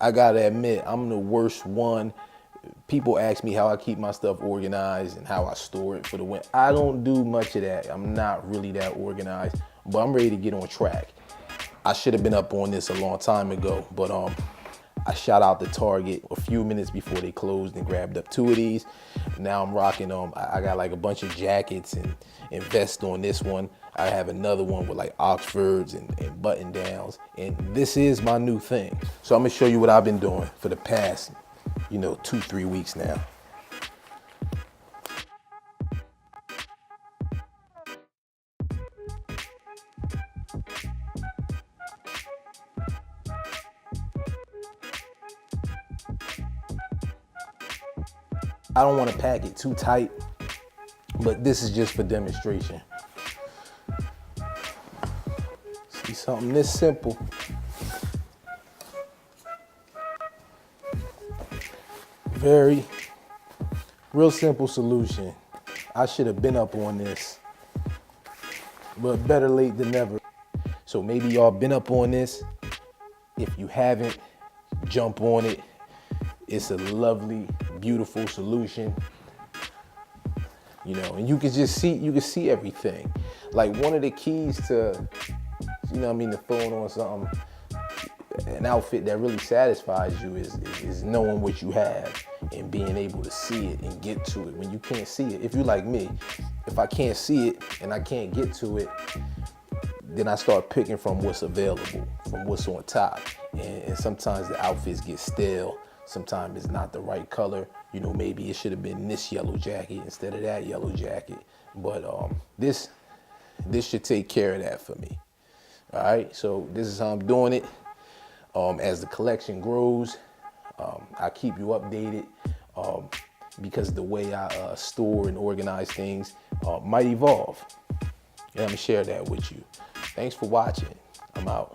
I gotta admit, I'm the worst one. People ask me how I keep my stuff organized and how I store it for the winter. I don't do much of that. I'm not really that organized, but I'm ready to get on track. I should have been up on this a long time ago, but I shot out the Target a few minutes before they closed and grabbed up 2 of these. Now I'm rocking I got like a bunch of jackets and vests on this one. I have another one with like Oxfords and button downs. And this is my new thing. So I'm gonna show you what I've been doing for the past, 2-3 weeks now. I don't want to pack it too tight, but this is just for demonstration. See, something this simple. Real simple solution. I should have been up on this, but better late than never. So maybe y'all been up on this. If you haven't, jump on it. It's a lovely, beautiful solution. And you can just see everything. Like one of the keys to, to throwing on something, an outfit that really satisfies you is knowing what you have and being able to see it and get to it. When you can't see it, if you're like me, if I can't see it and I can't get to it, then I start picking from what's available, from what's on top. And sometimes the outfits get stale. Sometimes it's not the right color. Maybe it should have been this yellow jacket instead of that yellow jacket. But this should take care of that for me. All right, so this is how I'm doing it. As the collection grows, I keep you updated because the way I store and organize things might evolve. And I'm gonna share that with you. Thanks for watching. I'm out.